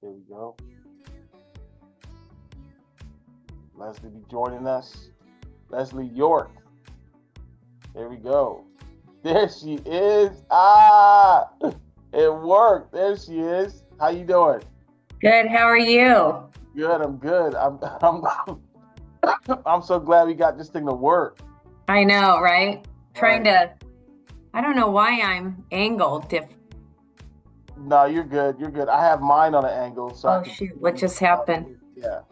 There we go. Leslie be joining us. Leslie York. There we go. There she is. Ah, it worked. There she is. How you doing? Good. How are you? Good. I'm good. I'm so glad we got this thing to work. I know, right? Trying Right. to, I don't know why I'm angled. No, you're good. You're good. I have mine on an angle so I Oh can shoot, see what you. just happened? Yeah.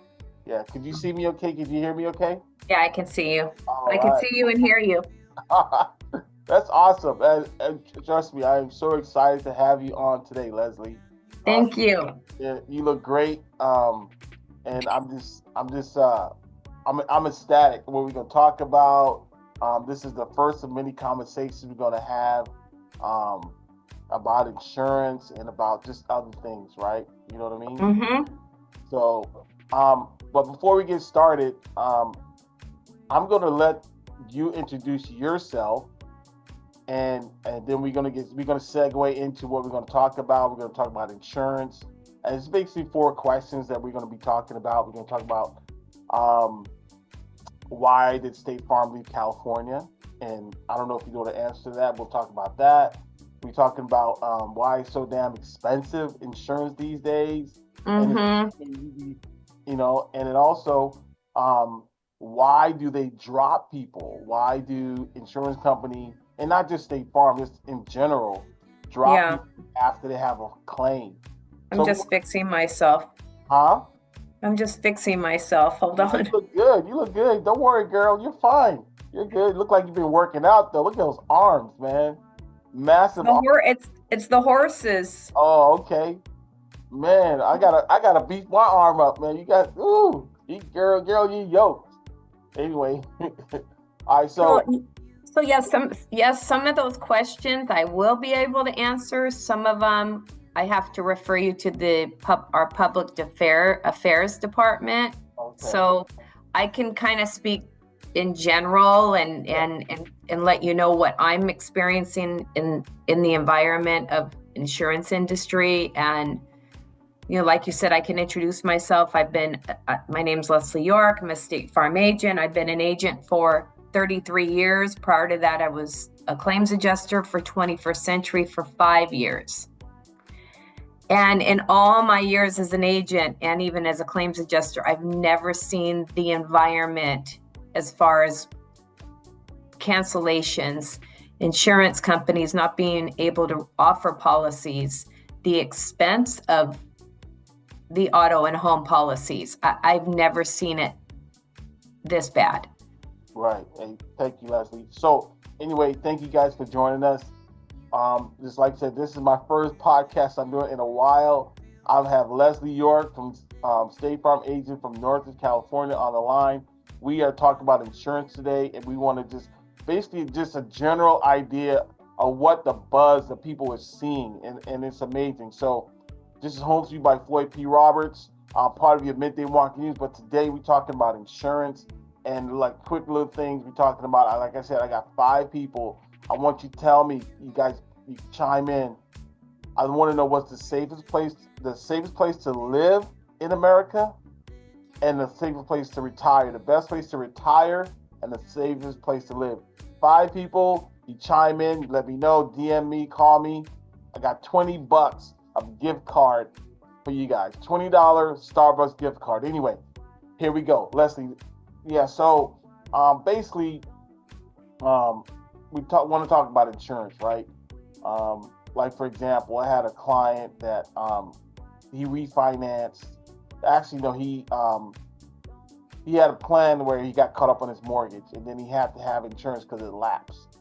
Yeah. Could you see me okay? Could you hear me okay? Yeah, I can see you. All I can right. see you and hear you. That's awesome. And trust me, I am so excited to have you on today, Leslie. Thank you. Yeah, you look great. And I'm ecstatic. What we're gonna talk about. This is the first of many conversations we're gonna have um, about insurance and about just other things, right? You know what I mean? Mm-hmm. So, but before we get started, I'm gonna let you introduce yourself, and then we're gonna segue into what we're gonna talk about. We're gonna talk about insurance, and it's basically four questions that we're gonna be talking about. We're gonna talk about um, why did State Farm leave California, and I don't know if you know the answer to that. We'll talk about that. We're talking about why it's so damn expensive insurance these days, and it's Mm-hmm. and then also um, why do they drop people? Why do insurance company and not just State Farm, just in general, drop Yeah, people after they have a claim? I'm So, just fixing myself. huh? I'm just fixing myself. Hold No, you on. look good. You look good. Don't worry, girl. You're fine. You're good. You look like you've been working out though. Look at those arms, man. Massive arms. It's the horses. Oh, okay. Man, I gotta beef my arm up, man. You got you girl, you yoked. Anyway, all right. So, So so some of those questions I will be able to answer. Some of them I have to refer you to our affairs department. okay, So I can kind of speak in general and yeah, let you know what I'm experiencing in the environment of insurance industry. And like you said, I can introduce myself. My name's Leslie York. I'm a State Farm agent. I've been an agent for 33 years. Prior to that, I was a claims adjuster for 21st Century for 5 years. And in all my years as an agent and even as a claims adjuster, I've never seen the environment as far as cancellations, insurance companies not being able to offer policies, the expense of the auto and home policies. I've never seen it this bad. right. And thank you, Leslie. So anyway, thank you guys for joining us. Just like I said, this is my first podcast I'm doing in a while. I have Leslie York from State Farm agent from Northern California on the line. We are talking about insurance today, and we want to just basically just a general idea of what the buzz that people are seeing, and it's amazing. So this is home to you by Floyd P. Roberts, part of your midday market news. But today we're talking about insurance and like quick little things. We're talking about, like I said, I got five people. I want you to tell me, you guys, you chime in. I want to know what's the safest place to live in America, and the safest place to retire. The best place to retire and the safest place to live. Five people, you chime in, you let me know, DM me, call me. I got $20 of gift card for you guys. $20 Starbucks gift card. Anyway, here we go. Leslie. Yeah, so basically we want to talk about insurance, right? Like for example, I had a client that he refinanced. Actually, no, he had a plan where he got caught up on his mortgage, and then he had to have insurance because it lapsed.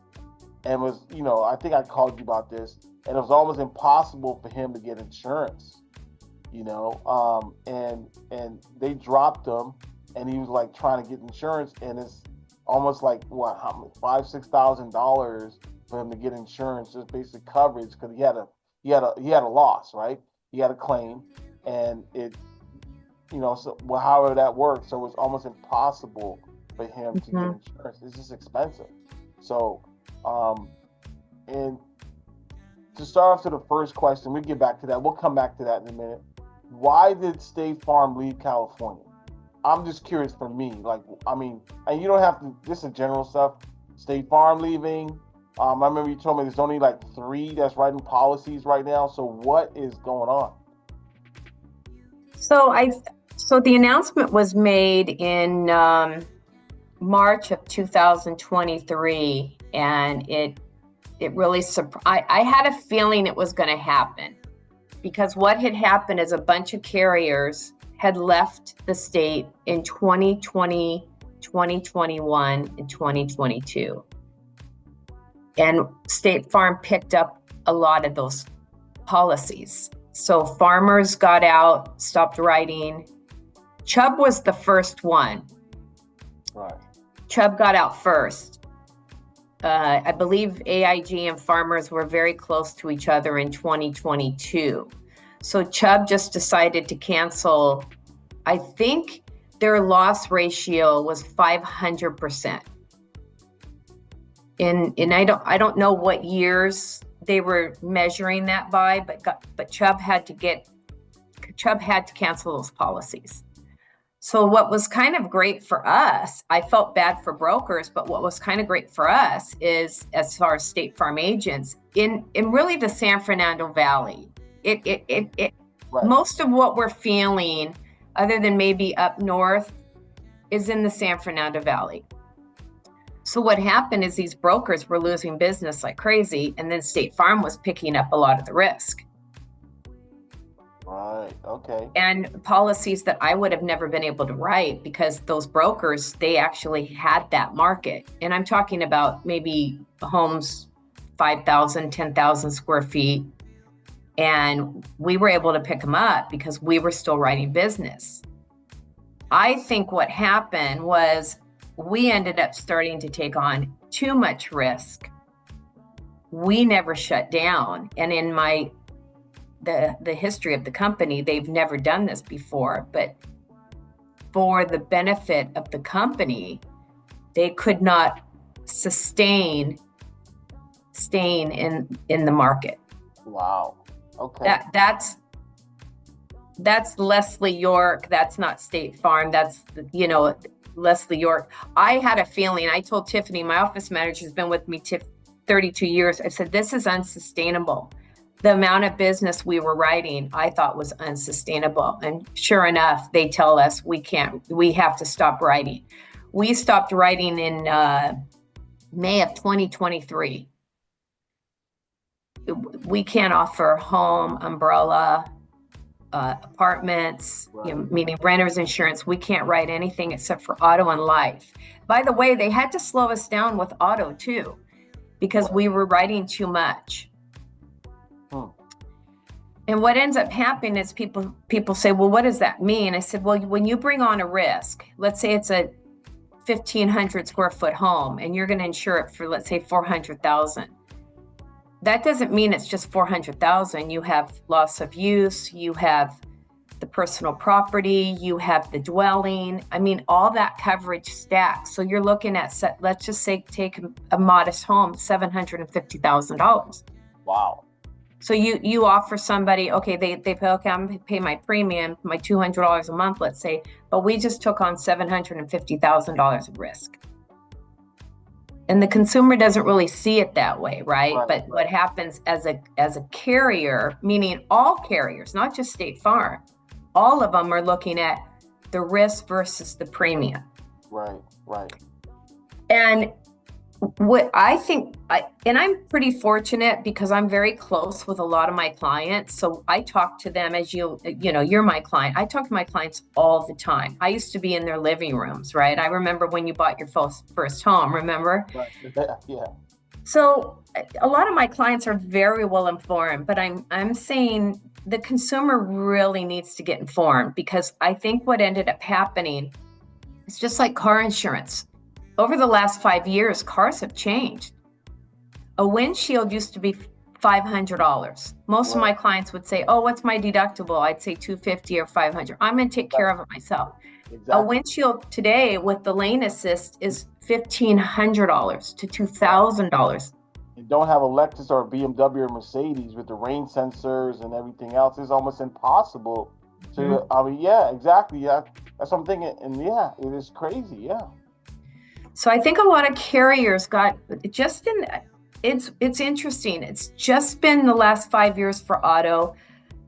And was, I think I called you about this, and it was almost impossible for him to get insurance. And they dropped him, and he was like trying to get insurance, and it's almost like what, how much, $5,000-6,000 for him to get insurance, just basic coverage, because he had a loss, right? He had a claim, and so well, however that works, so it's almost impossible for him to get Mhm. insurance. It's just expensive. So, and to start off to the first question, we get back to that. We'll come back to that in a minute. why did State Farm leave California? I'm just curious for me. Like, I mean, and you don't have to, this is general stuff. State Farm leaving. I remember you told me there's only like 3 that's writing policies right now. So what is going on? So the announcement was made in March of 2023, and it really I had a feeling it was going to happen, because what had happened is a bunch of carriers had left the state in 2020, 2021, and 2022. And State Farm picked up a lot of those policies. So Farmers got out, stopped writing. Chubb was the first one. Right. Chubb got out first. I believe AIG and Farmers were very close to each other in 2022. So Chubb just decided to cancel. I think their loss ratio was 500%. And I don't know what years they were measuring that by, but Chubb had to cancel those policies. So what was kind of great for us, I felt bad for brokers, but what was kind of great for us is, as far as State Farm agents, in really the San Fernando Valley, right. Most of what we're feeling, other than maybe up north, is in the San Fernando Valley. So what happened is these brokers were losing business like crazy, and then State Farm was picking up a lot of the risk. Right, okay. And policies that I would have never been able to write, because those brokers, they actually had that market. And I'm talking about maybe homes 5,000, 10,000 square feet. And we were able to pick them up because we were still writing business. I think what happened was we ended up starting to take on too much risk. We never shut down. And in the history of the company, they've never done this before, but for the benefit of the company, they could not sustain staying in the market. Wow. Okay. That's Leslie York. That's not State Farm. That's, Leslie York. I had a feeling, I told Tiffany, my office manager, has been with me 32 years. I said, this is unsustainable. The amount of business we were writing, I thought, was unsustainable. And sure enough, they tell us we have to stop writing. We stopped writing in May of 2023. We can't offer home, umbrella, apartments, right. Meaning renter's insurance. We can't write anything except for auto and life. By the way, they had to slow us down with auto too, because we were writing too much. And what ends up happening is people say, well, what does that mean? I said, well, when you bring on a risk, let's say it's a 1,500 square foot home and you're going to insure it for, let's say, $400,000. That doesn't mean it's just $400,000. You have loss of use, you have the personal property, you have the dwelling. I mean, all that coverage stacks. So you're looking at, let's just say, take a modest home, $750,000. Wow. So you offer somebody, okay, they pay, okay, I'm gonna pay my premium, my $200 a month, let's say, but we just took on $750,000 of risk. And the consumer doesn't really see it that way, right? But what happens as a carrier, meaning all carriers, not just State Farm, all of them are looking at the risk versus the premium. Right. And what I think, and I'm pretty fortunate because I'm very close with a lot of my clients. So I talk to them as you're my client. I talk to my clients all the time. I used to be in their living rooms, right? I remember when you bought your first home, remember? Right. Yeah. So a lot of my clients are very well informed, but I'm saying the consumer really needs to get informed, because I think what ended up happening is just like car insurance. Over the last 5 years, cars have changed. A windshield used to be $500. Most of my clients would say, oh, what's my deductible? I'd say $250 or $500. I'm going to take care of it myself. Exactly. A windshield today with the lane assist is $1,500 to $2,000. You don't have a Lexus or a BMW or Mercedes with the rain sensors and everything else. It's almost impossible So I mean, yeah, exactly. Yeah, that's what I'm thinking, and yeah, it is crazy. Yeah. So I think a lot of carriers got just in. It's interesting. It's just been the last 5 years for auto,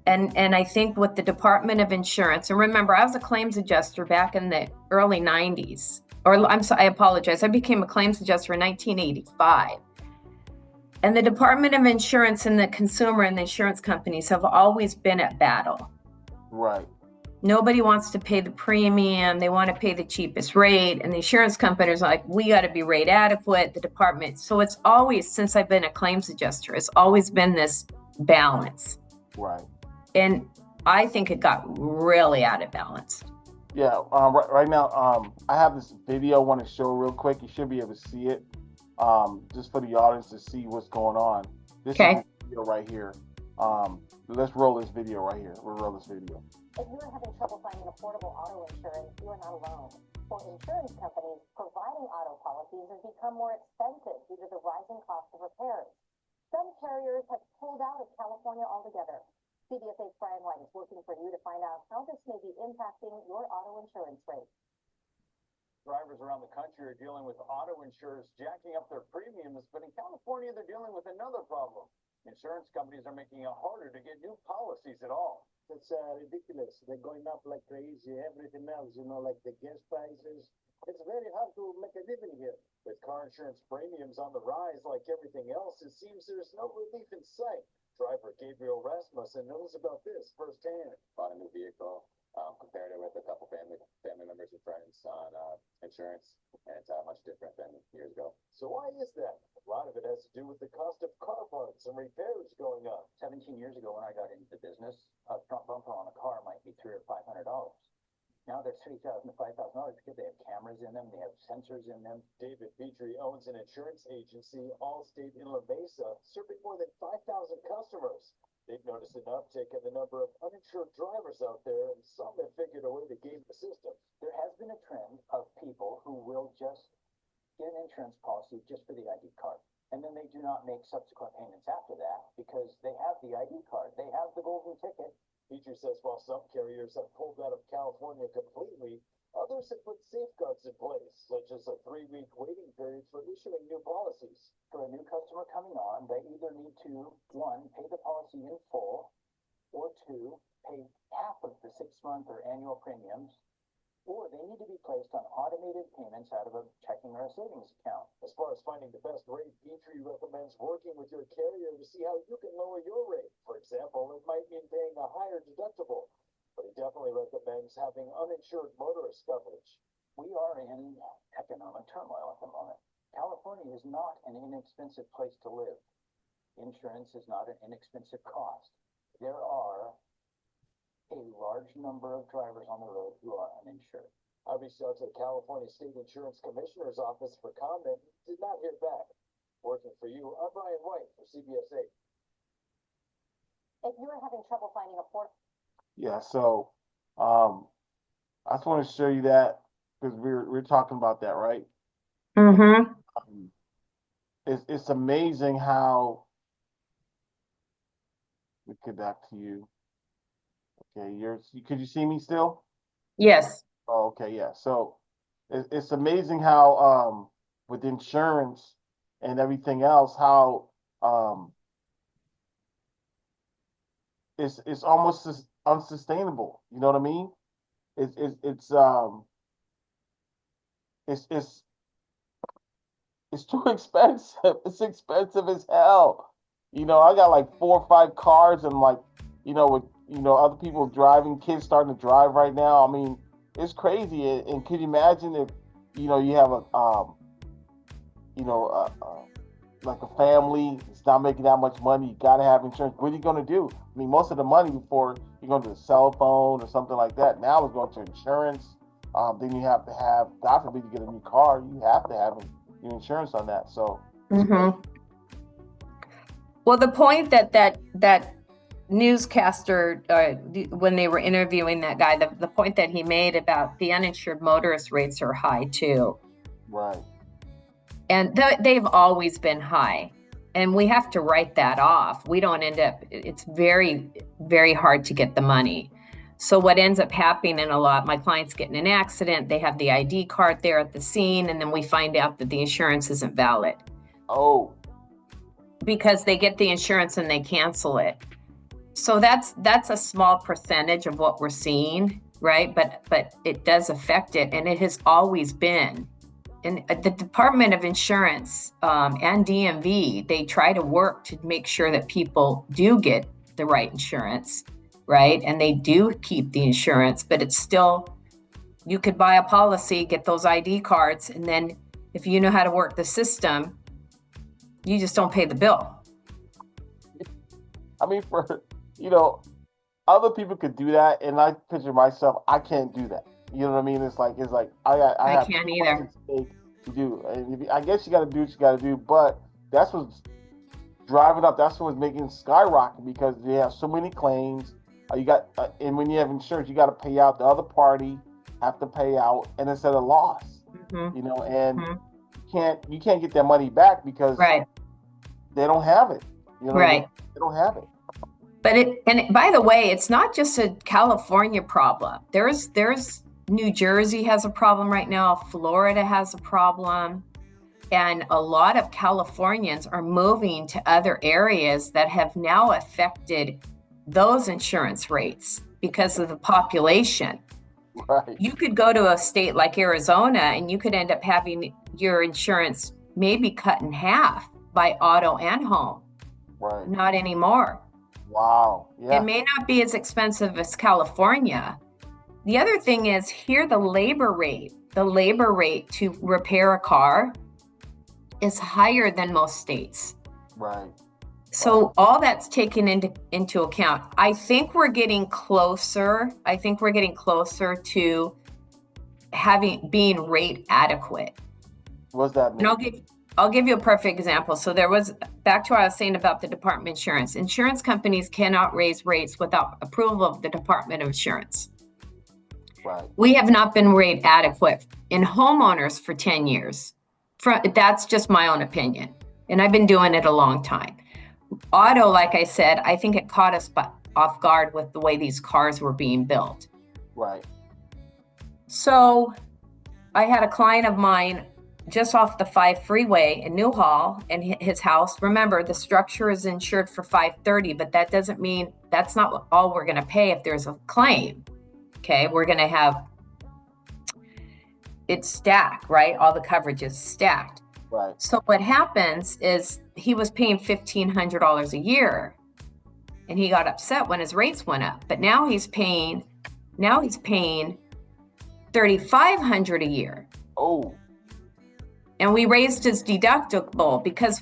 and I think with the Department of Insurance. And remember, I was a claims adjuster back in the early '90s. Or I'm sorry, I apologize. I became a claims adjuster in 1985. And the Department of Insurance and the consumer and the insurance companies have always been at battle. Right. Nobody wants to pay the premium. They want to pay the cheapest rate. And the insurance companies are like, we got to be rate adequate, the department. So it's always, since I've been a claims adjuster, it's always been this balance. Right. And I think it got really out of balance. Yeah. Right now, I have this video I want to show real quick. You should be able to see it. Just for the audience to see what's going on. This is the video right here. Let's roll this video right here. We'll roll this video. If you're having trouble finding affordable auto insurance, you are not alone. For insurance companies, providing auto policies has become more expensive due to the rising cost of repairs. Some carriers have pulled out of California altogether. CBSA's Brian White is working for you to find out how this may be impacting your auto insurance rate. Drivers around the country are dealing with auto insurers jacking up their premiums, but in California, they're dealing with another problem. Insurance companies are making it harder to get new policies at all. It's ridiculous. They're going up like crazy. Everything else, like the gas prices. It's very hard to make a living here. With car insurance premiums on the rise like everything else, it seems there's no relief in sight. Driver Gabriel Rasmussen knows about this firsthand. Bought a new vehicle, compared it with a couple family members and friends on insurance, and it's much different than years ago. So why is that? A lot of it has to do with the cost of car parts and repairs going up. 17 years ago when I got into the business, a front bumper on a car might be $300 or $500. Now they're $3,000 to $5,000 because they have cameras in them, they have sensors in them. David Petrie owns an insurance agency, Allstate in La Mesa, serving more than 5,000 customers. They've noticed an uptick in the number of uninsured drivers out there, and some have figured a way to game the system. There has been a trend of people who will just get an insurance policy just for the ID card. And then they do not make subsequent payments after that because they have the ID card. They have the golden ticket. Petrie says while some carriers have pulled out of California completely, others have put safeguards in place, such as a 3-week waiting period for issuing new policies. For a new customer coming on, they either need to, 1, pay the policy in full, or 2, pay half of the 6-month or annual premiums, or they need to be placed on automated payments out of a checking or a savings account. As far as finding the best rate, Petrie recommends working with your carrier to see how you can lower your rate. For example, it might mean paying a higher deductible, but he definitely recommends having uninsured motorist coverage. We are in economic turmoil at the moment. California is not an inexpensive place to live. Insurance is not an inexpensive cost. There are a large number of drivers on the road who are uninsured. I reached out to the California State Insurance Commissioner's Office for comment, did not hear back. Working for you, I'm Brian White for CBSA. If you're having trouble finding affordable Yeah. So, I just want to show you that because we're talking about that, right? Mm-hmm. It's amazing how we get back to you. Okay, could you see me still? Yes. Oh, okay, yeah. So it's amazing how with insurance and everything else, how it's almost unsustainable. You know what I mean? It's too expensive. It's expensive as hell. I got like 4 or 5 cars and like, with other people driving, kids starting to drive right now. I mean, it's crazy. And can you imagine if, you have like a family, it's not making that much money, you gotta have insurance. What are you gonna do? I mean, most of the money before you're going to a cell phone or something like that. Now it's going to insurance. Then you have to have, God forbid you get a new car, you have to have your insurance on that. So. Mm-hmm. Well, the point that newscaster, when they were interviewing that guy, the point that he made about the uninsured motorist rates are high too. Right. And they've always been high. And we have to write that off. We don't end up, it's very, very hard to get the money. So what ends up happening a lot, my clients get in an accident, they have the ID card there at the scene, and then we find out that the insurance isn't valid Oh, because they get the insurance and they cancel it. So that's a small percentage of what we're seeing, right? But it does affect it, and it has always been. And the Department of Insurance and DMV, they try to work to make sure that people do get the right insurance, right? And they do keep the insurance, but it's still, you could buy a policy, get those ID cards, and then if you know how to work the system, you just don't pay the bill. I mean, for, other people could do that, and I picture myself, I can't do that. You know what I mean? It's like I have can't too much either. at stake to do. And I guess you got to do what you got to do, but that's what's driving up. That's what's making it skyrocket because they have so many claims. And when you have insurance, you got to pay out. The other party have to pay out, and it's at a loss. Mhm. And Mhm. you can't get that money back because Right. they don't have it. Right. They don't have it. But by the way, it's not just a California problem. There's New Jersey has a problem right now. Florida has a problem. And a lot of Californians are moving to other areas that have now affected those insurance rates because of the population. Right. You could go to a state like Arizona and you could end up having your insurance maybe cut in half by auto and home. Right. Not anymore. Wow. Yeah. It may not be as expensive as California. The other thing is here, the labor rate to repair a car is higher than most states. Right. So all that's taken into account. I think we're getting closer. To being rate adequate. What's that mean? And I'll give you a perfect example. So there was, back to what I was saying about the Department of Insurance. Insurance companies cannot raise rates without approval of the Department of Insurance. Right. We have not been rate adequate in homeowners for 10 years. That's just my own opinion. And I've been doing it a long time. Auto, like I said, I think it caught us off guard with the way these cars were being built. Right. So I had a client of mine just off the 5 freeway in Newhall, and his house, remember, the structure is insured for $530, but that doesn't mean that's not all we're going to pay if there's a claim. Okay, we're going to have it stacked, right? All the coverage is stacked. Right. So what happens is he was paying $1,500 a year, and he got upset when his rates went up. But now he's paying $3,500 a year. Oh. And we raised his deductible because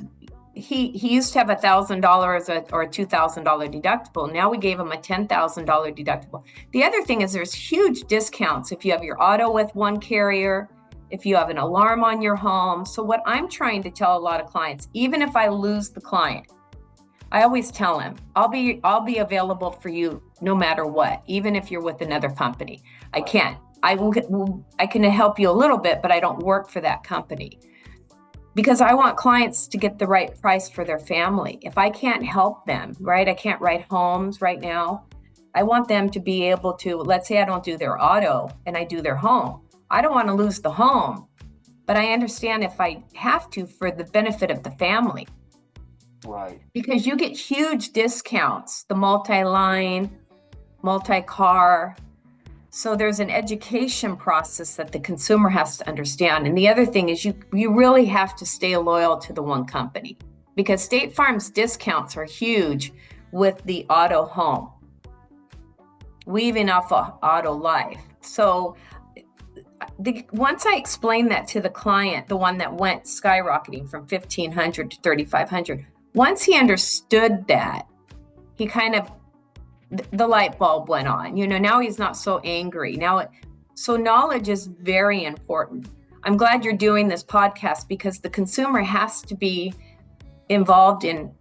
he used to have $1,000 or a $2,000 deductible. Now we gave him a $10,000 deductible. The other thing is there's huge discounts if you have your auto with one carrier, if you have an alarm on your home. So what I'm trying to tell a lot of clients, even if I lose the client, I always tell him, I'll be available for you no matter what, even if you're with another company. I can help you a little bit, but I don't work for that company. Because I want clients to get the right price for their family. If I can't help them, right? I can't write homes right now. I want them to be able to, let's say I don't do their auto and I do their home. I don't want to lose the home, but I understand if I have to for the benefit of the family. Right. Because you get huge discounts, the multi-line, multi-car. So there's an education process that the consumer has to understand. And the other thing is you really have to stay loyal to the one company because State Farm's discounts are huge with the auto home, weaving off auto life. So once I explained that to the client, the one that went skyrocketing from $1,500 to $3,500, once he understood that, he kind of, the light bulb went on. Now he's not so angry. So knowledge is very important. I'm glad you're doing this podcast because the consumer has to be involved in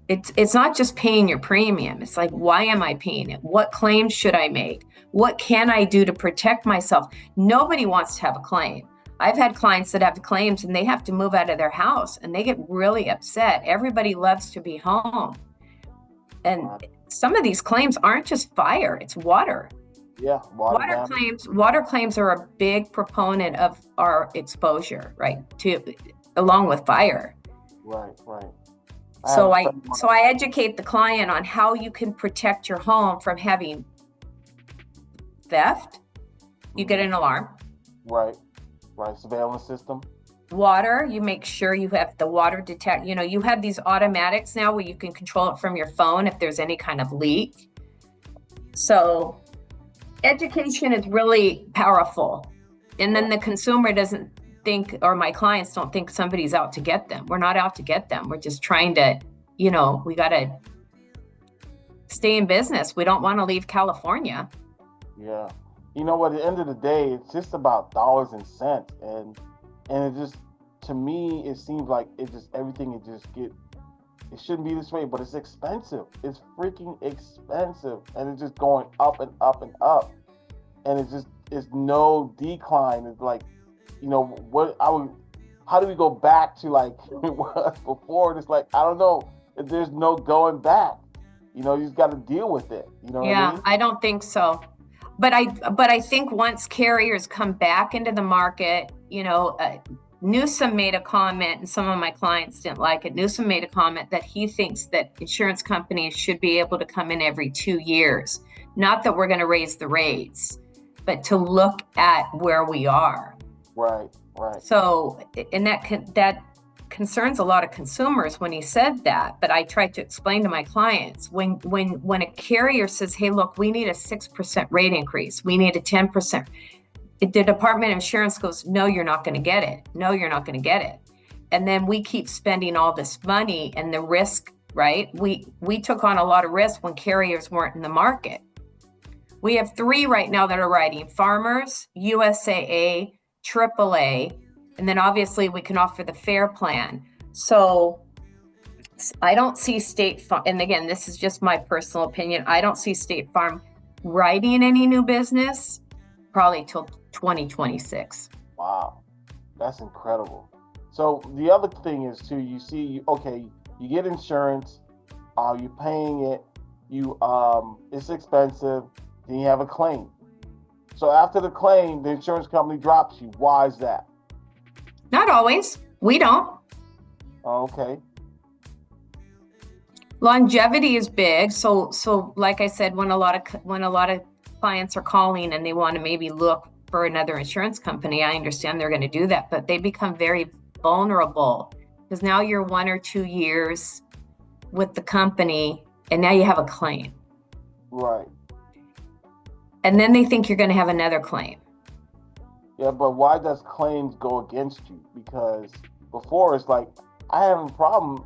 it's not just paying your premium. It's like, why am I paying it? What claims should I make? What can I do to protect myself? Nobody wants to have a claim. I've had clients that have claims and they have to move out of their house and they get really upset. Everybody loves to be home. And some of these claims aren't just fire, it's water. Yeah, water damage. Water claims are a big proponent of our exposure, right? Along with fire. Right. So I educate the client on how you can protect your home from having theft. You get an alarm. Right. Surveillance system. Water, you make sure you have the water detect. You have these automatics now where you can control it from your phone if there's any kind of leak. So education is really powerful. And then the consumer doesn't think, or my clients don't think somebody's out to get them. We're not out to get them. We're just trying to, we got to stay in business. We don't want to leave California. Yeah. At the end of the day, it's just about dollars and cents. And it just, to me, it seems like everything it shouldn't be this way, but it's expensive. It's freaking expensive. And it's just going up and up and up. And it's no decline. It's like, how do we go back to like it was before? And it's like, I don't know. There's no going back. You just got to deal with it. You know what I mean? I don't think so. But I think once carriers come back into the market, Newsom made a comment, and some of my clients didn't like it. Newsom made a comment that he thinks that insurance companies should be able to come in every 2 years. Not that we're going to raise the rates, but to look at where we are. Right. So, and that concerns a lot of consumers when he said that. But I tried to explain to my clients when a carrier says, "Hey, look, we need a 6% rate increase. We need a 10%." The Department of Insurance goes, "No, you're not going to get it. No, you're not going to get it." And then we keep spending all this money and the risk, right? We took on a lot of risk when carriers weren't in the market. We have 3 right now that are writing: Farmers, USAA, AAA, and then obviously we can offer the FAIR plan. So I don't see State Farm, and again, this is just my personal opinion, I don't see State Farm writing any new business probably till 2026. Wow, that's incredible. So the other thing is too, you get insurance, you're paying it, it's expensive, then you have a claim. So after the claim, the insurance company drops you. Why is that? Not always. We don't. Okay. Longevity is big. So like I said, when a lot of clients are calling and they want to maybe look for another insurance company, I understand they're going to do that, but they become very vulnerable because now you're 1 or 2 years with the company and now you have a claim. Right. And then they think you're going to have another claim. Yeah, but why does claims go against you? Because before it's like, I have a problem.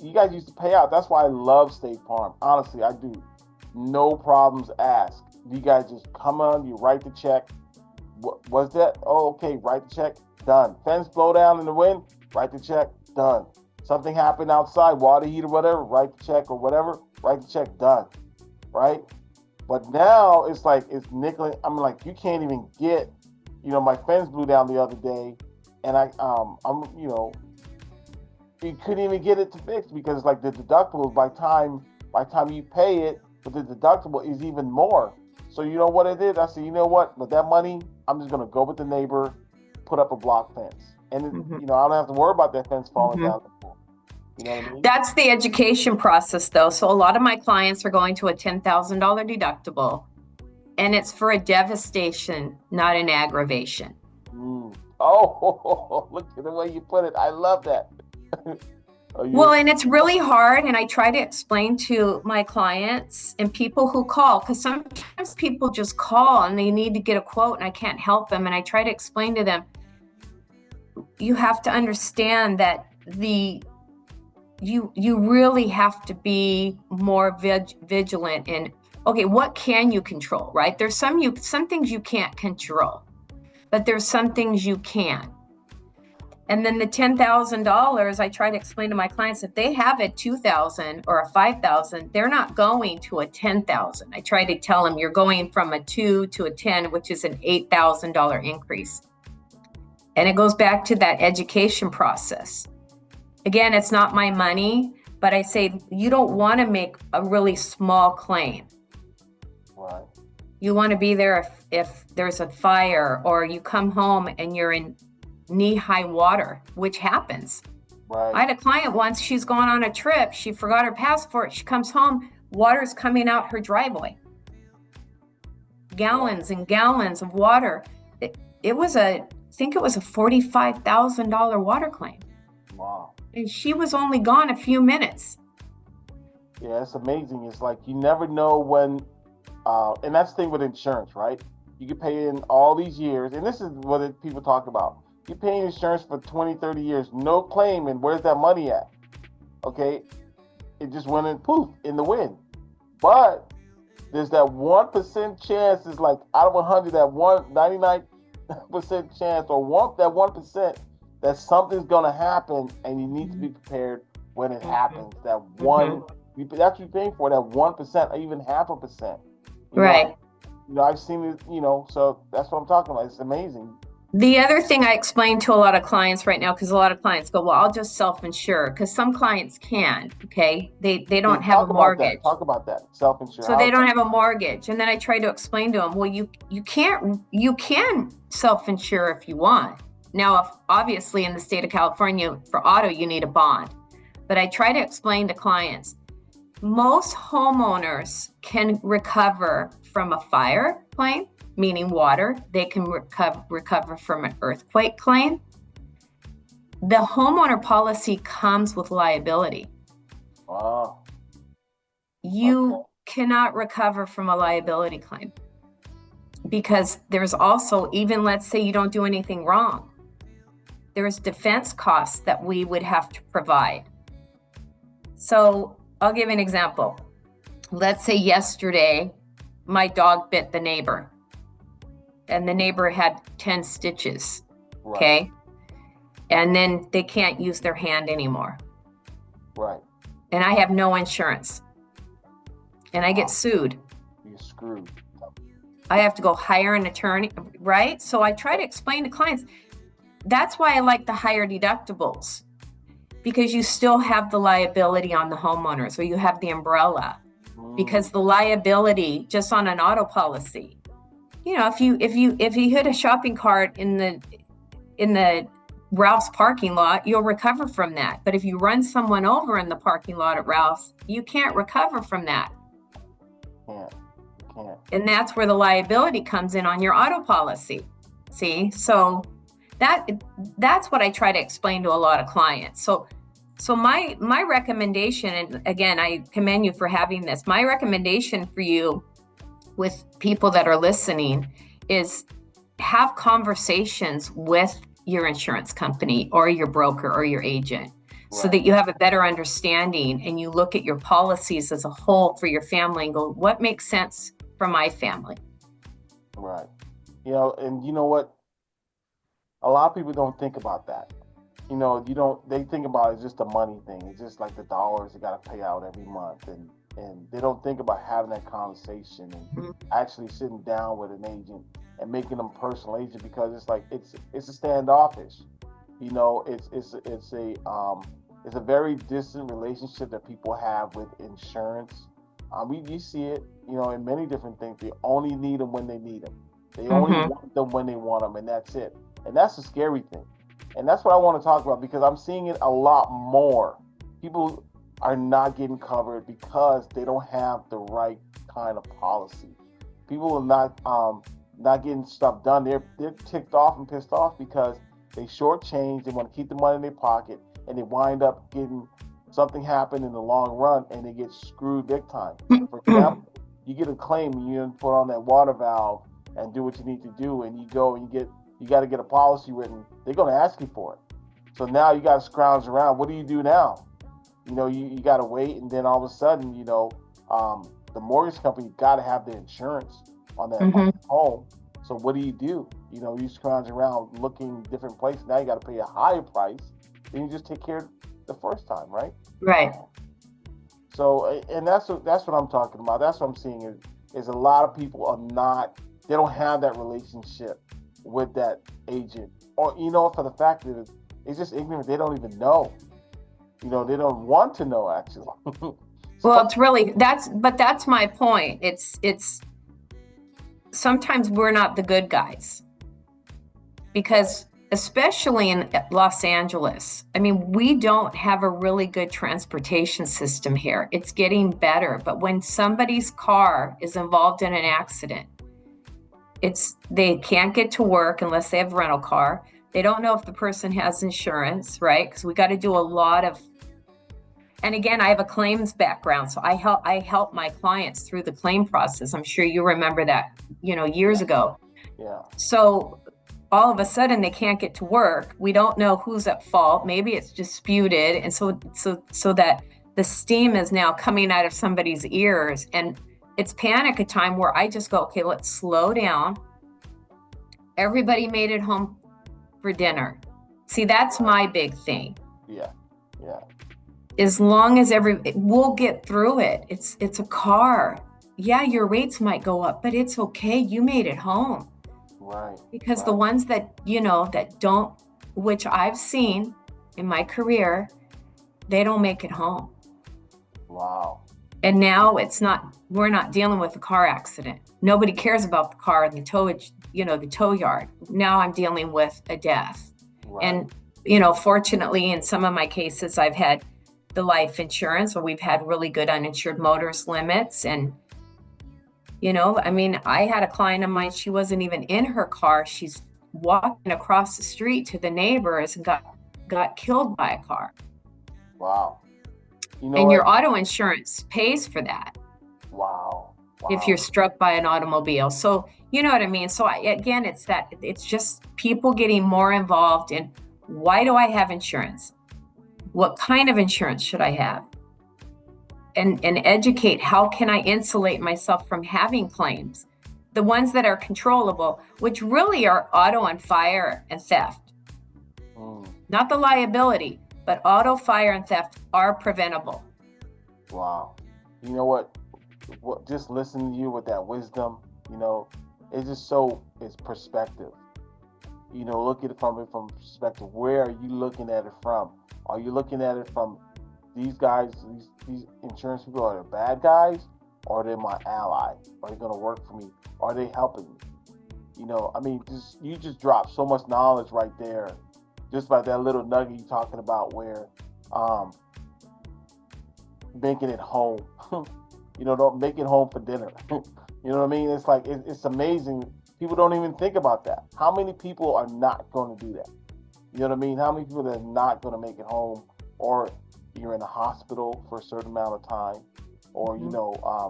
You guys used to pay out. That's why I love State Farm. Honestly, I do. No problems asked. You guys just come on, you write the check. What was that? Oh, okay, write the check, done. Fence blow down in the wind, write the check, done. Something happened outside, water heater, whatever, write the check or whatever, write the check, done. Right? But now it's like, it's nickel. I'm like, you can't even get, my fence blew down the other day and you couldn't even get it to fix because like the deductibles by time you pay it, but the deductible is even more. So you know what I did? I said, you know what? With that money, I'm just gonna go with the neighbor, put up a block fence, and I don't have to worry about that fence falling down the pool. You know what I mean? That's the education process, though. So a lot of my clients are going to a $10,000 deductible, and it's for a devastation, not an aggravation. Oh, look at the way you put it. I love that. Well, and it's really hard, and I try to explain to my clients and people who call, because sometimes people just call and they need to get a quote and I can't help them. And I try to explain to them, you have to understand that you really have to be more vigilant in, okay, what can you control, right? There's some things you can't control, but there's some things you can. And then the $10,000, I try to explain to my clients, if they have a $2,000 or a $5,000, they're not going to a $10,000. I try to tell them you're going from a 2 to a 10, which is an $8,000 increase. And it goes back to that education process. Again, it's not my money, but I say you don't want to make a really small claim. Right. You want to be there if there's a fire, or you come home and you're in knee-high water, which happens. I Right. had a client once, she's going on a trip, she forgot her passport, she comes home, water's coming out her driveway. Gallons and gallons of water. It was I think it was a $45,000 water claim. Wow. And she was only gone a few minutes. Yeah, it's amazing. It's like you never know when, and that's the thing with insurance, right? You can pay in all these years, and this is what people talk about. You pay insurance for 20, 30 years, no claim, and where's that money at? Okay, it just went in poof in the wind. But there's that 1% chance, is like out of 100, that 99% chance, or that 1% that something's gonna happen, and you need to be prepared when it happens. That one, that's what you're paying for, that 1%, or even 0.5%. Right. I've seen it. So that's what I'm talking about. It's amazing. The other thing I explain to a lot of clients right now, because a lot of clients go, well, I'll just self-insure, because some clients can, okay? They don't have a mortgage. Talk about that. Self-insure. So they don't have a mortgage. And then I try to explain to them, well, you can self-insure if you want. Now, obviously in the state of California, for auto, you need a bond. But I try to explain to clients, most homeowners can recover from a fire claim, meaning water. They can recover from an earthquake claim. The homeowner policy comes with liability. Wow. You cannot recover from a liability claim, because there's also, even let's say you don't do anything wrong, there's defense costs that we would have to provide. So I'll give an example. Let's say yesterday my dog bit the neighbor, and the neighbor had 10 stitches, Right. okay? And then they can't use their hand anymore. Right. And I have no insurance. And I get sued. You're screwed. I have to go hire an attorney, right? So I try to explain to clients, that's why I like the higher deductibles, because you still have the liability on the homeowners, or you have the umbrella, because the liability just on an auto policy, if you hit a shopping cart in the Ralph's parking lot, you'll recover from that. But if you run someone over in the parking lot at Ralph's, you can't recover from that. Can't. And that's where the liability comes in on your auto policy. See, so that's what I try to explain to a lot of clients. So my recommendation, and again, I commend you for having this. My recommendation for you with people that are listening is have conversations with your insurance company or your broker or your agent, so that you have a better understanding and you look at your policies as a whole for your family and go, what makes sense for my family? Right. And you know what? A lot of people don't think about that. They think about it's just a money thing. It's just like the dollars they got to pay out every month. And they don't think about having that conversation and actually sitting down with an agent and making them personal agent, because it's like, it's a standoffish. It's a very distant relationship that people have with insurance. You see it, in many different things. They only need them when they need them. They only want them when they want them, and that's it. And that's a scary thing. And that's what I want to talk about, because I'm seeing it a lot more. People are not getting covered because they don't have the right kind of policy. People are not getting stuff done. They're ticked off and pissed off because they shortchange. They want to keep the money in their pocket, and they wind up getting something happen in the long run, and they get screwed big time. For example, you get a claim and you put on that water valve and do what you need to do, and you go and you got to get a policy written. They're going to ask you for it. So now you got to scrounge around. What do you do now? You got to wait, and then all of a sudden, the mortgage company got to have their insurance on that home. So what do? You scrounge around looking different places. Now you got to pay a higher price than you just take care of the first time, right? Right. So, and that's what I'm talking about. That's what I'm seeing is a lot of people they don't have that relationship with that agent, or for the fact that it's just ignorant. They don't even know. They don't want to know, actually. Well, it's really, that's my point. It's sometimes we're not the good guys, because especially in Los Angeles, I mean, we don't have a really good transportation system here. It's getting better, but when somebody's car is involved in an accident, they can't get to work unless they have a rental car. They don't know if the person has insurance, right? Because we got to do a lot of, and again, I have a claims background, so I help my clients through the claim process. I'm sure you remember that, years ago. Yeah. So all of a sudden they can't get to work. We don't know who's at fault. Maybe it's disputed, and so that the steam is now coming out of somebody's ears, and it's panic a time where I just go, okay, let's slow down. Everybody made it home for dinner. See, that's my big thing. Yeah. Yeah. As long as we'll get through it. It's a car. Yeah, your rates might go up, but it's okay. You made it home. Right. Because the ones that, that don't, which I've seen in my career, they don't make it home. Wow. And now we're not dealing with a car accident. Nobody cares about the car and the towage, the tow yard. Now I'm dealing with a death. Right. And, fortunately, in some of my cases, I've had the life insurance, or we've had really good uninsured motorist limits. And, I had a client of mine, she wasn't even in her car. She's walking across the street to the neighbors and got killed by a car. Wow. And your auto insurance pays for that. Wow. If you're struck by an automobile. So, you know what I mean? So again, it's just people getting more involved in, why do I have insurance? What kind of insurance should I have? And educate, how can I insulate myself from having claims? The ones that are controllable, which really are auto and fire and theft. Not the liability, but auto, fire, and theft are preventable. Wow. You know what? Just listening to you with that wisdom, it's just it's perspective. Look at it from perspective. Where are you looking at it from? Are you looking at it from these guys, these insurance people are the bad guys, or are they my ally? Are they going to work for me? Are they helping me? You just dropped so much knowledge right there, just by that little nugget you're talking about, where making it home. Don't make it home for dinner. You know what I mean? It's like, it's amazing. People don't even think about that. How many people are not going to do that? You know what I mean? How many people are not going to make it home, or you're in a hospital for a certain amount of time, or,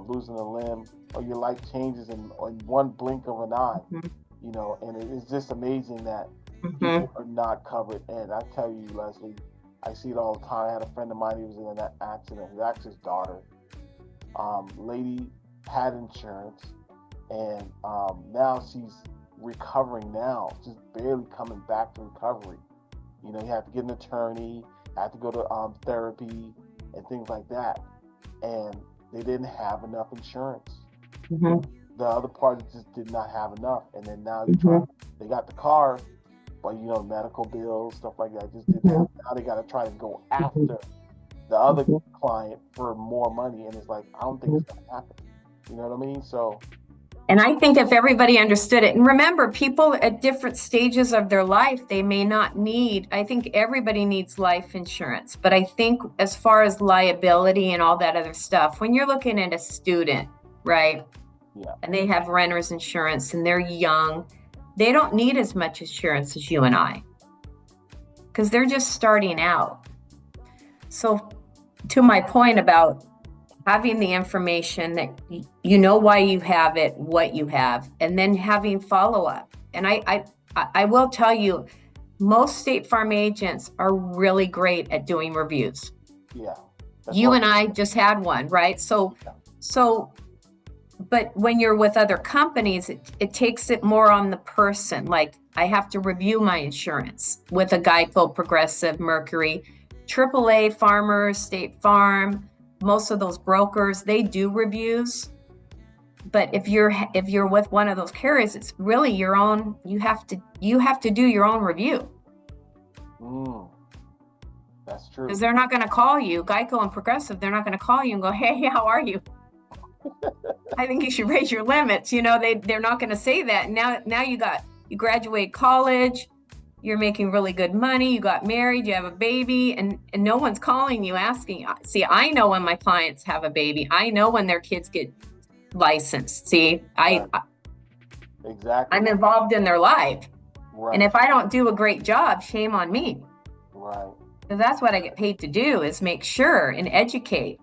losing a limb, or your life changes in one blink of an eye, and it's just amazing that people are not covered. And I tell you, Leslie, I see it all the time. I had a friend of mine, he was in that accident. His actually his daughter. Lady had insurance, and now she's recovering now, just barely coming back to recovery. You have to get an attorney, have to go to therapy and things like that. And they didn't have enough insurance. The other party just did not have enough. And then now they got the car, but medical bills, stuff like that, just didn't have. Now they got to try to go after the other client for more money, and it's like, I don't think it's gonna happen. You know what I mean? So, and I think if everybody understood it, and remember, people at different stages of their life, they may not need, I think everybody needs life insurance, but I think as far as liability and all that other stuff, when you're looking at a student, right? Yeah. And they have renter's insurance and they're young, they don't need as much insurance as you and I, because they're just starting out. So to my point about having the information that why you have it, what you have, and then having follow-up. And I will tell you, most State Farm agents are really great at doing reviews. Yeah. You and I just had one, right? So, but when you're with other companies, it takes it more on the person. Like, I have to review my insurance with a Geico, Progressive, Mercury, AAA, Farmers, State Farm. Most of those brokers, they do reviews. But if you're with one of those carriers, it's really your own. You have to do your own review. That's true. Because they're not going to call you, Geico and Progressive. They're not going to call you and go, "Hey, how are you?" I think you should raise your limits. They're not going to say that. Now you graduate college, you're making really good money, you got married, you have a baby, and no one's calling you asking. See, I know when my clients have a baby. I know when their kids get licensed. See, Right. Exactly. I'm involved in their life. Right. And if I don't do a great job, shame on me. Right. Because that's what I get paid to do, is make sure and educate.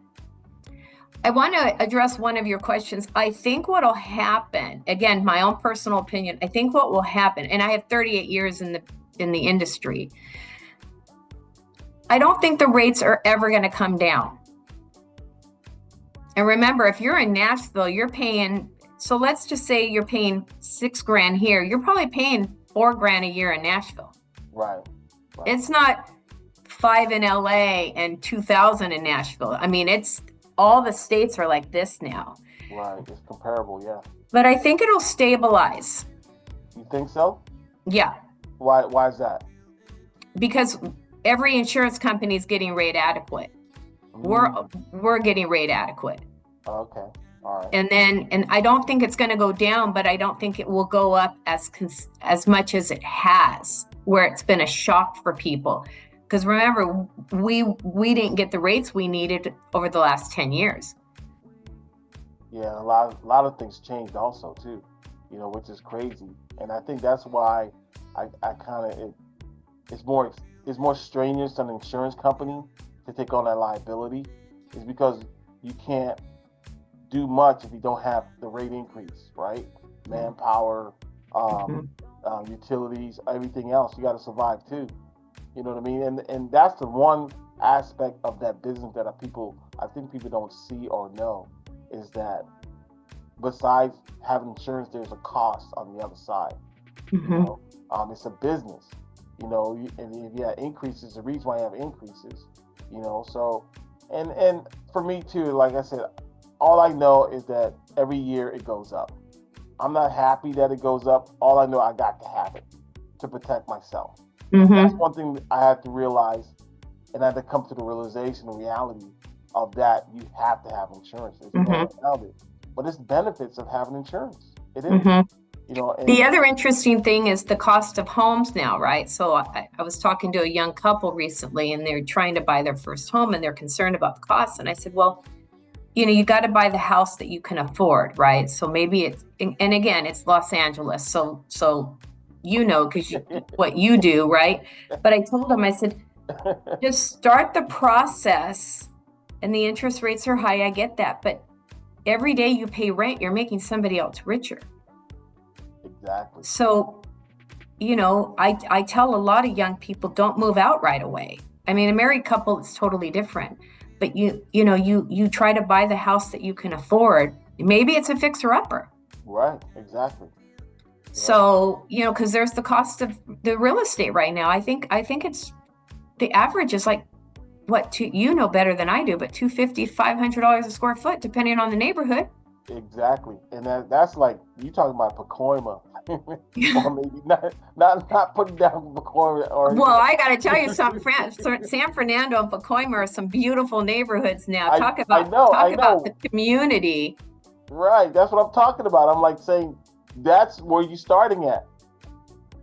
I want to address one of your questions. I think what will happen, again, my own personal opinion, I think what will happen, and I have 38 years in the industry, I don't think the rates are ever going to come down. And remember, if you're in Nashville, you're paying, so let's just say you're paying $6,000 here, you're probably paying $4,000 a year in Nashville. Right. It's not $5,000 in LA and $2,000 in Nashville. I mean, all the states are like this now. Right. It's comparable. Yeah. But I think it'll stabilize. You think so? Yeah, Why is that? because every insurance company is getting rate adequate. We're getting rate adequate. Okay. All right. And I don't think it's going to go down, but I don't think it will go up as much as it has, where it's been a shock for people. Because remember, we didn't get the rates we needed over the last 10 years. Yeah, a lot of things changed also too, which is crazy. And I think that's why I kind of it's more strenuous on an insurance company to take on that liability, is because you can't do much if you don't have the rate increase, right? Manpower, utilities, everything else. You got to survive too. You know what I mean? And that's the one aspect of that business that I think people don't see or know, is that besides having insurance, there's a cost on the other side. It's a business, and if you have increases, the reason why you have increases, so, and for me too, like I said, all I know is that every year it goes up. I'm not happy that it goes up. All I know, I got to have it to protect myself. That's one thing that I had to realize, and I had to come to the realization, the reality of that. You have to have insurance. There's no way around it. But it's benefits of having insurance. It is. And the other interesting thing is the cost of homes now, right? So I was talking to a young couple recently, and they're trying to buy their first home, and they're concerned about the cost. And I said, well, you got to buy the house that you can afford, right? So maybe and again, it's Los Angeles. So because what you do, right? But I told them, I said, just start the process, and the interest rates are high. I get that. But every day you pay rent, you're making somebody else richer. Exactly. So, I tell a lot of young people, don't move out right away. I mean, a married couple, it's totally different. But you try to buy the house that you can afford. Maybe it's a fixer-upper. Right. Exactly. So, because there's the cost of the real estate right now. I think it's, the average is like, you know better than I do, but $250, $500 a square foot, depending on the neighborhood. Exactly. And that's like, you talking about Pacoima. Or maybe not putting down Pacoima. Well, I got to tell you something, San Fernando and Pacoima are some beautiful neighborhoods now. Talk about the community. Right. That's what I'm talking about. I'm like saying, that's where you're starting at.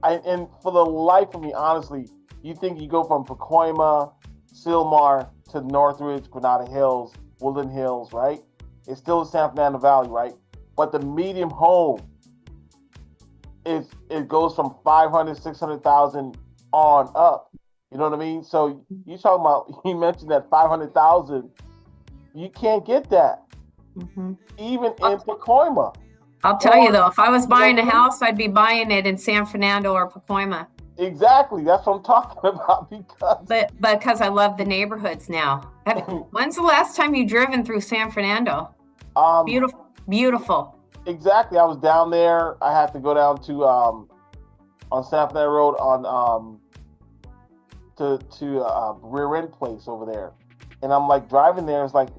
And for the life of me, honestly, you think you go from Pacoima, Sylmar to Northridge, Granada Hills, Woodland Hills, right? It's still the San Fernando Valley, right? But the medium home it goes from 500, 600,000 on up. You know what I mean? So you talking about, you mentioned that 500,000, you can't get that. Even in Pacoima. I'll tell you though, if I was buying a house, I'd be buying it in San Fernando or Pacoima. Exactly, that's what I'm talking about. Because I love the neighborhoods now. When's the last time you driven through San Fernando? Beautiful. Exactly, I was down there. I had to go down to on San Fernando Road on to Rear End Place over there, and I'm like driving there. It's like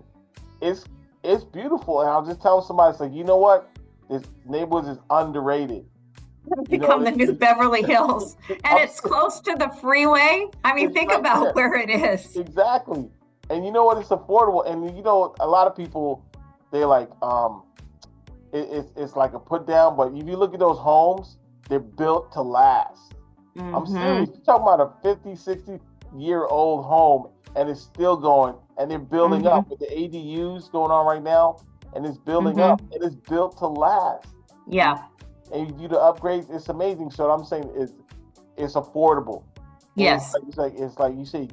it's beautiful, and I was just telling somebody, it's like, you know what? This neighborhood is underrated. Become the new Beverly Hills. And it's close to the freeway. I mean, think about where it is. Exactly. And you know what? It's affordable. And a lot of people, they like it's like a put down. But if you look at those homes, they're built to last. I'm serious. You're talking about a 50, 60-year-old home, and it's still going, and they're building up with the ADUs going on right now, and it's building up, and it's built to last. Yeah. And you do the upgrades, it's amazing. So what I'm saying is, it's affordable. Yes. It's like you say,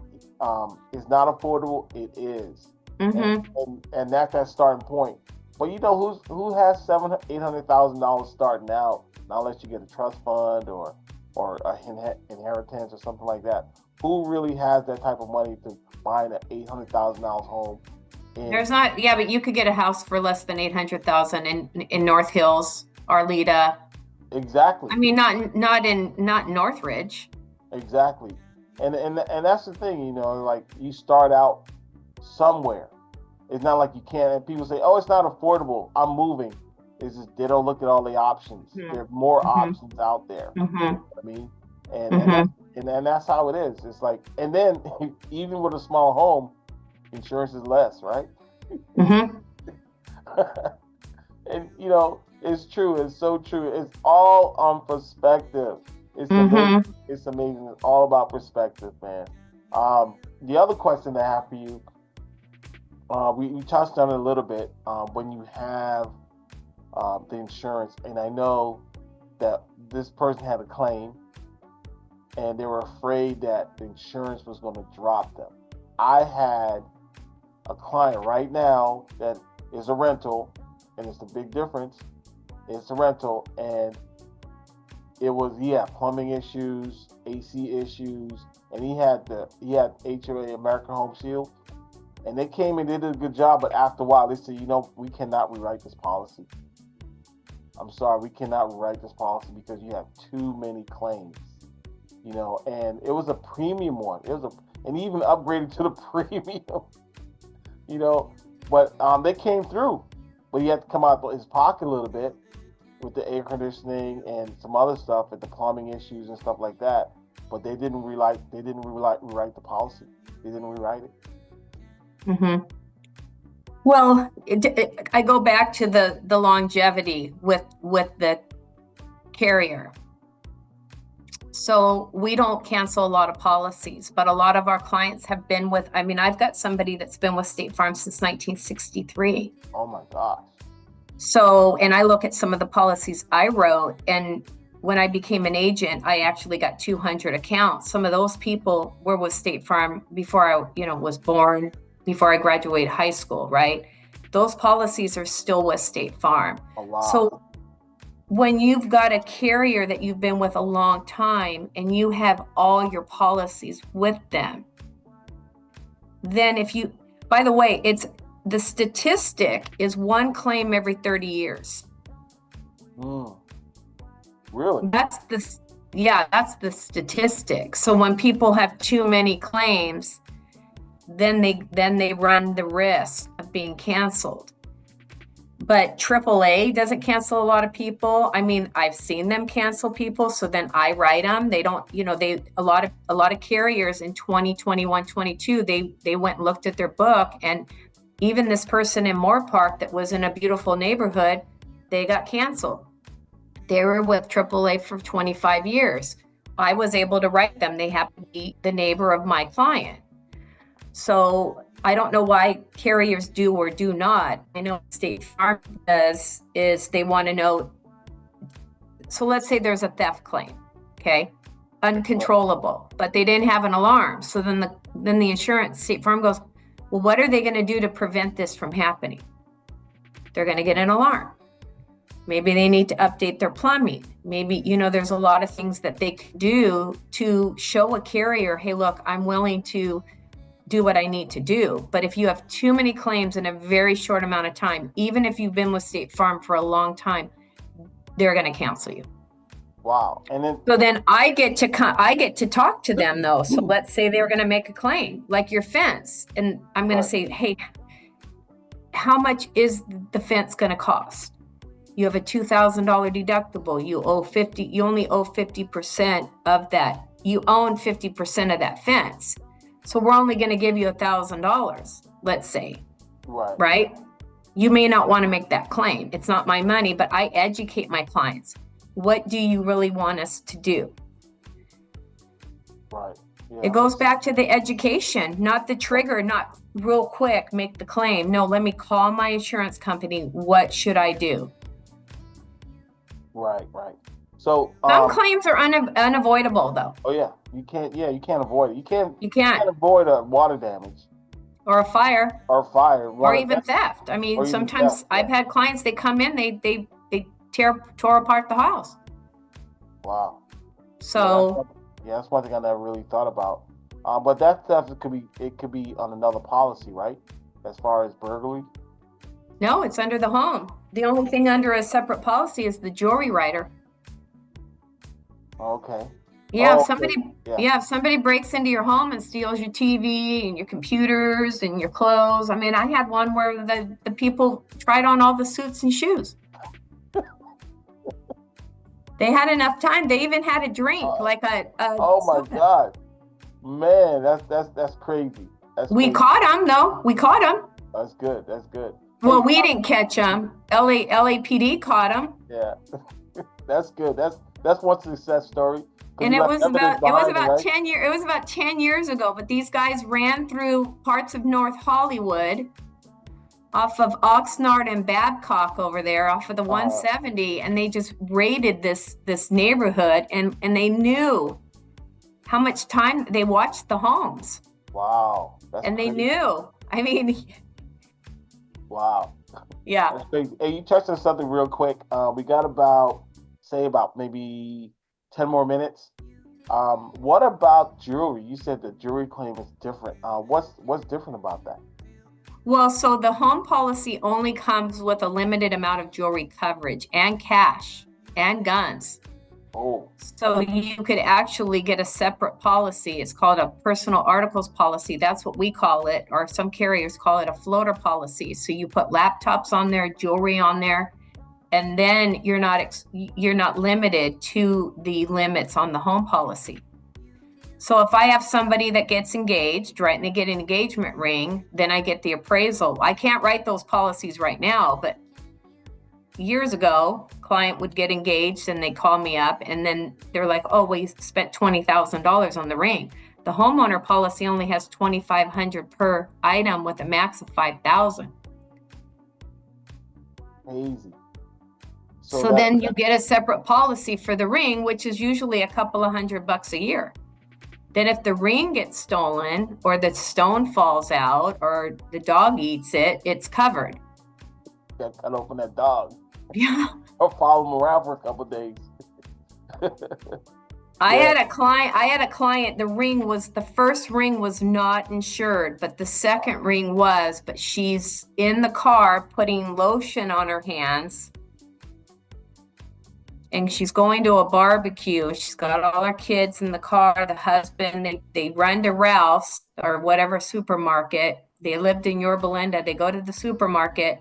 it's not affordable. It is, and that's that starting point. But you know who has $800,000 starting out? Not unless you get a trust fund or a inheritance or something like that. Who really has that type of money to buy an $800,000 home? There's not. Yeah, but you could get a house for less than $800,000 in North Hills, Arleta. Exactly. I mean, not Northridge. Exactly. And that's the thing, you know, like you start out somewhere. It's not like you can't. And people say, "Oh, it's not affordable. I'm moving." It's just they don't look at all the options. There are more options out there. You know what I mean, and that's how it is. It's like, and then even with a small home, insurance is less, right? And you know, it's true. It's so true. It's all on perspective. It's amazing. It's amazing. It's all about perspective, man. The other question I have for you, we touched on it a little bit. When you have the insurance, and I know that this person had a claim, and they were afraid that the insurance was going to drop them. I had a client right now that is a rental, and it's a big difference. It's a rental, and he had plumbing issues, AC issues, and he had HOA, American Home Shield, and they came and they did a good job. But after a while, they said, we cannot rewrite this policy. I'm sorry, we cannot rewrite this policy because you have too many claims. And it was a premium one. And he even upgraded to the premium. But they came through, but he had to come out of his pocket a little bit with the air conditioning and some other stuff, with the plumbing issues and stuff like that. But they didn't rewrite the policy. They didn't rewrite it. Well, I go back to the longevity with the carrier. So we don't cancel a lot of policies, but a lot of our clients have been with, I've got somebody that's been with State Farm since 1963. Oh my gosh. So, and I look at some of the policies I wrote, and when I became an agent, I actually got 200 accounts. Some of those people were with State Farm before I, was born, before I graduated high school, right? Those policies are still with State Farm. Oh, wow. So when you've got a carrier that you've been with a long time and you have all your policies with them, then by the way, the statistic is one claim every 30 years. Really? That's the statistic. So when people have too many claims, then they run the risk of being canceled. But AAA doesn't cancel a lot of people. I've seen them cancel people, so then I write them. They don't, a lot of carriers in 2021, 22, they went and looked at their book, and even this person in Moore Park that was in a beautiful neighborhood, they got canceled. They were with AAA for 25 years. I was able to write them. They happened to be the neighbor of my client. So I don't know why carriers do or do not. I know what State Farm does is they want to know. So let's say there's a theft claim, okay? Uncontrollable, but they didn't have an alarm. So then the insurance, State Farm goes, well, what are they going to do to prevent this from happening? They're going to get an alarm. Maybe they need to update their plumbing. Maybe, there's a lot of things that they can do to show a carrier, hey, look, I'm willing to do what I need to do. But if you have too many claims in a very short amount of time, even if you've been with State Farm for a long time, they're going to cancel you. Wow. So then I get to talk to them though. So let's say they're going to make a claim like your fence. And I'm going to say, hey, how much is the fence going to cost? You have a $2,000 deductible. You only owe 50% of that. You own 50% of that fence. So we're only going to give you $1,000, let's say. Right. Right? you may not want to make that claim. It's not my money, but I educate my clients. What do you really want us to do? Right. Yeah. It goes back to the education, not the trigger, not real quick, make the claim. No, let me call my insurance company. What should I do? Right. So Some claims are unavoidable though. oh yeah, you can't avoid it. You can't avoid a water damage Or a fire, or fire or even theft. I or mean, even sometimes theft, I've had clients, they come in, they tore apart the house. Wow. So Yeah, that's one thing I never really thought about. But that stuff could be on another policy, right? As far as burglary. no, it's under the home. The only thing under a separate policy is the jewelry writer. Okay. Yeah, Oh, if somebody, okay. yeah, if somebody breaks into your home and steals your TV and your computers and your clothes. I mean, I had one where the people tried on all the suits and shoes. They had enough time. They even had a drink, like a Oh my soda. God, man, that's crazy. We crazy. caught them though. We caught them. That's good. That's good. Well, Hey, we didn't catch them. LAPD caught them. Yeah, that's good. That's one success story. 'Cause And you it left was evidence about behind, right? 10 years. It was about 10 years ago. But these guys ran through parts of North Hollywood, off of Oxnard and Babcock over there, off of the 170, and they just raided this neighborhood, and they knew how much time they watched the homes, Wow. That's and they crazy. knew. I mean, Wow. yeah. That's crazy. Hey, you touched on something real quick. We got about maybe 10 more minutes. What about jewelry? You said the jewelry claim is different. What's different about that? Well, so the home policy only comes with a limited amount of jewelry coverage and cash and guns. Oh, So you could actually get a separate policy. It's called a personal articles policy. That's what we call it, or some carriers call it a floater policy. So you put laptops on there, jewelry on there, and then you're not limited to the limits on the home policy. So if I have somebody that gets engaged, right, and they get an engagement ring, then I get the appraisal. I can't write those policies right now, but years ago, client would get engaged and they call me up and then they're like, oh, we spent $20,000 on the ring. The homeowner policy only has $2,500 per item with a max of $5,000. crazy. So then you get a separate policy for the ring, which is usually a couple of $100 a year. Then if the ring gets stolen or the stone falls out or the dog eats it, it's covered. got cut open that dog Yeah. or follow him around for a couple of days. I had a client, the first ring was not insured, but the second ring was, but she's in the car putting lotion on her hands. And she's going to a barbecue. She's got all her kids in the car, the husband, they run to Ralph's or whatever supermarket. They lived in Yorba Linda. They go to the supermarket.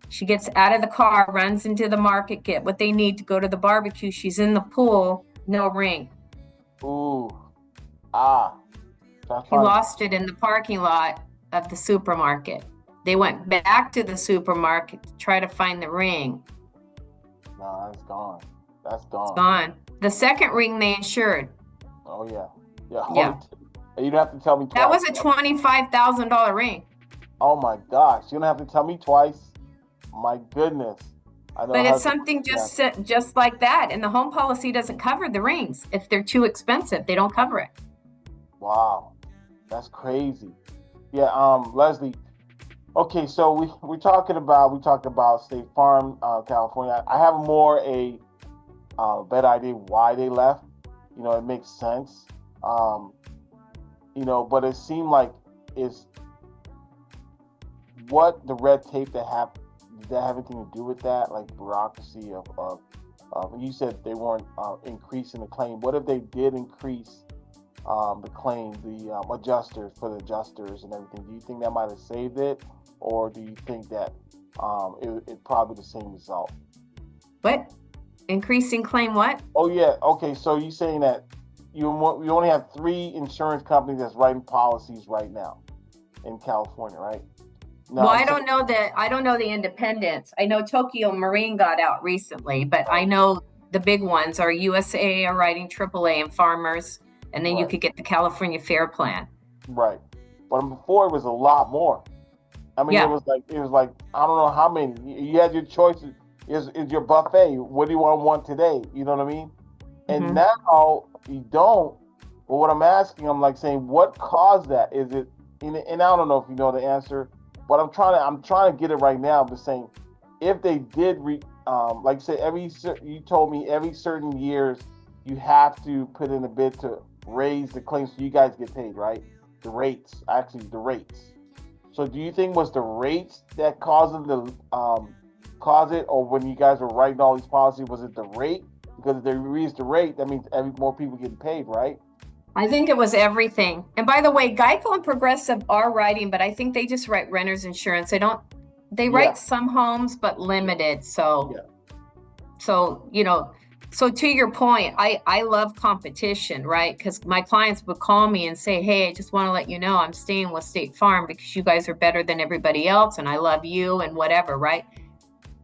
She gets out of the car, runs into the market, get what they need to go to the barbecue. She's in the pool, no ring. Ooh. He lost it in the parking lot of the supermarket. They went back to the supermarket to try to find the ring. No, that's gone. That's gone. It's gone. The second ring they insured. Oh yeah. Yeah. Yeah. And you don't have to tell me twice. That was a $25,000 ring. Oh my gosh. You don't have to tell me twice. My goodness. I know But how it's something just like that. And the home policy doesn't cover the rings. If they're too expensive, they don't cover it. Wow. That's crazy. Yeah, Leslie. Okay, so we talked about State Farm, California. I have a better idea why they left. You know, it makes sense. You know, but it seemed like it's what the red tape did that have anything to do with that, like bureaucracy of you said they weren't increasing the claim. What if they did increase the claim, the adjusters for the adjusters and everything? Do you think that might have saved it, or do you think that it probably the same result? What? Increasing claim what? Oh yeah, okay. So you're saying that you only have 3 insurance companies that's writing policies right now in California, right? No, Well, I'm I don't know the independents. I know Tokyo Marine got out recently, but I know the big ones are USAA are writing AAA and Farmers, and then you Right. could get the California Fair Plan. right. But before it was a lot more. I mean, Yeah. it was like I don't know how many. You had your choices. Is your buffet? What do you want today? You know what I mean? And Mhm. now you don't. But what I'm asking, I'm like saying, what caused that? Is it? And I don't know if you know the answer, but I'm trying to get it right now. But saying, if they did, like you said, you told me every certain years you have to put in a bid to raise the claims so you guys get paid, right? The rates, actually, the rates. So do you think was the rates that caused cause it, or when you guys were writing all these policies, was it the rate? Because if they raise the rate, that means more people getting paid, right? I think it was everything. And by the way, Geico and Progressive are writing, but I think they just write renters insurance. They Yeah. write some homes, but limited. So, Yeah. so to your point, I love competition, right? Because my clients would call me and say, hey, I just want to let you know I'm staying with State Farm because you guys are better than everybody else and I love you and whatever, right?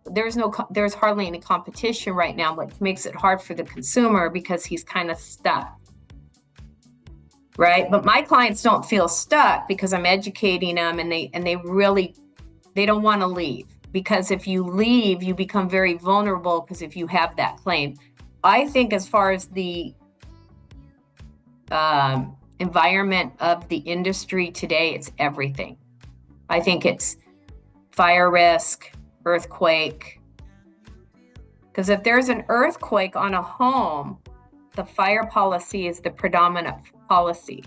There's hardly any competition right now, which makes it hard for the consumer because he's kind of stuck. Right. But my clients don't feel stuck because I'm educating them and they don't want to leave, because if you leave, you become very vulnerable because if you have that claim. I think as far as the environment of the industry today, it's everything. I think it's fire risk, earthquake. Because if there's an earthquake on a home, the fire policy is the predominant policy.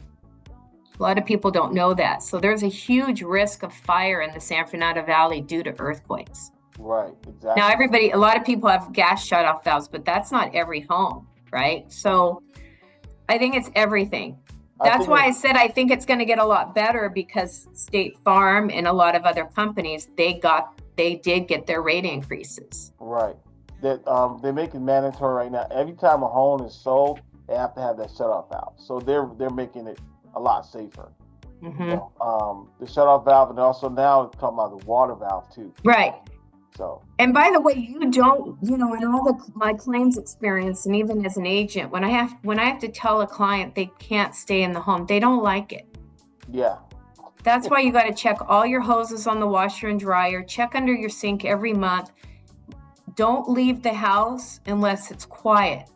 A lot of people don't know that. So there's a huge risk of fire in the San Fernando Valley due to earthquakes. Right, exactly. Now, a lot of people have gas shutoff valves, but that's not every home, right? So I think it's everything. That's why I said I think it's going to get a lot better, because State Farm and a lot of other companies, they did get their rate increases. Right. That they're making mandatory right now. Every time a home is sold, they have to have that shutoff valve. So they're making it a lot safer. Mm-hmm. You know, the shutoff valve, and also now it's talking about the water valve too. Right. So. And by the way, you don't, in all my claims experience, and even as an agent, when I have to tell a client they can't stay in the home, they don't like it. Yeah. That's why you got to check all your hoses on the washer and dryer, check under your sink every month. Don't leave the house unless it's quiet.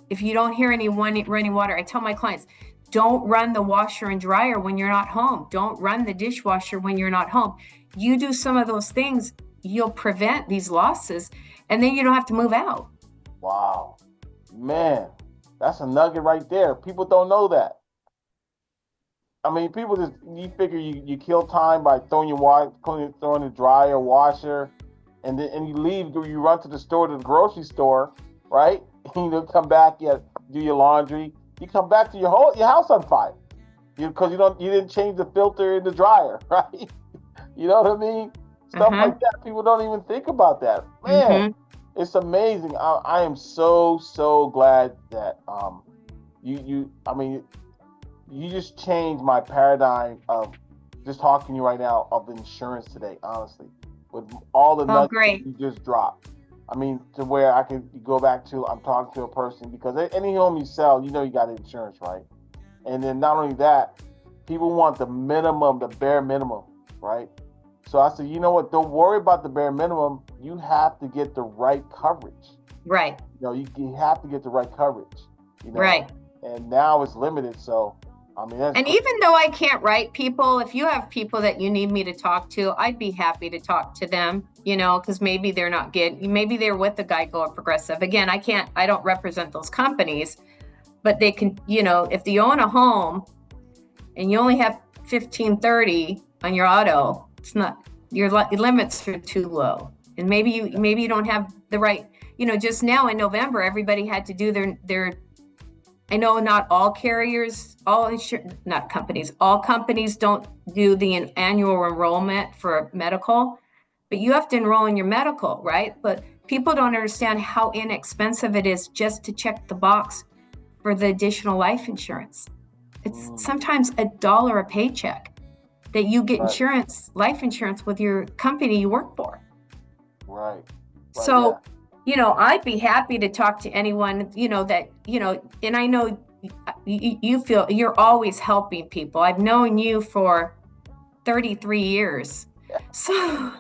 If you don't hear any running water, I tell my clients, don't run the washer and dryer when you're not home. Don't run the dishwasher when you're not home. You do some of those things, you'll prevent these losses, and then you don't have to move out. Wow. Man, that's a nugget right there. People don't know that. I mean, people you figure you kill time by throwing the dryer, washer, and you leave, you run to the store, to the grocery store, right? You come back, do your laundry. You come back to your house on fire, because you didn't change the filter in the dryer, right? You know what I mean? Stuff like that. People don't even think about that. Man, It's amazing. I am so glad that you just changed my paradigm of just talking to you right now of insurance today, honestly. With all the nuggets you just dropped. I mean, to where I can go back to, I'm talking to a person, because any home you sell, you got insurance, right? And then not only that, people want the bare minimum, right? So I said, you know what? Don't worry about the bare minimum. You have to get the right coverage. Right. You have to get the right coverage. Right. And now it's limited, so I mean. And even though I can't write people, if you have people that you need me to talk to, I'd be happy to talk to them. Because maybe they're not good. Maybe they're with the Geico or Progressive. Again, I don't represent those companies, but they can. If you own a home and you only have 1530 on your auto, it's not, your limits are too low, and maybe you don't have the right. Just now in November, everybody had to do their. I know not all carriers, all companies don't do the annual enrollment for medical, but you have to enroll in your medical, right? But people don't understand how inexpensive it is just to check the box for the additional life insurance. It's sometimes $1 a paycheck. that you get Right. insurance, life insurance with your company you work for. Right. So, yeah. I'd be happy to talk to anyone, that, and I know you feel you're always helping people. I've known you for 33 years. So,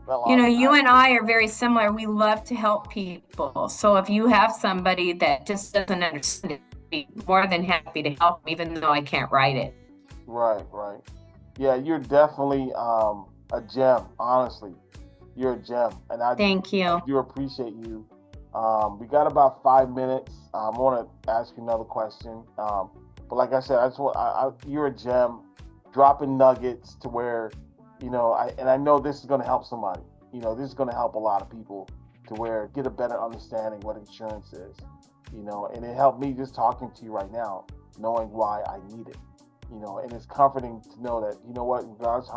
Well, you and I are very similar. We love to help people. So if you have somebody that just doesn't understand it, I'd be more than happy to help, even though I can't write it. Right. Yeah, you're definitely a gem. Honestly, you're a gem, and I Thank you. do appreciate you. We got about 5 minutes. I want to ask you another question, but like I said, I just want you're a gem, dropping nuggets to where, I know this is going to help somebody. This is going to help a lot of people to where get a better understanding what insurance is. And it helped me just talking to you right now, knowing why I need it. And it's comforting to know that, regardless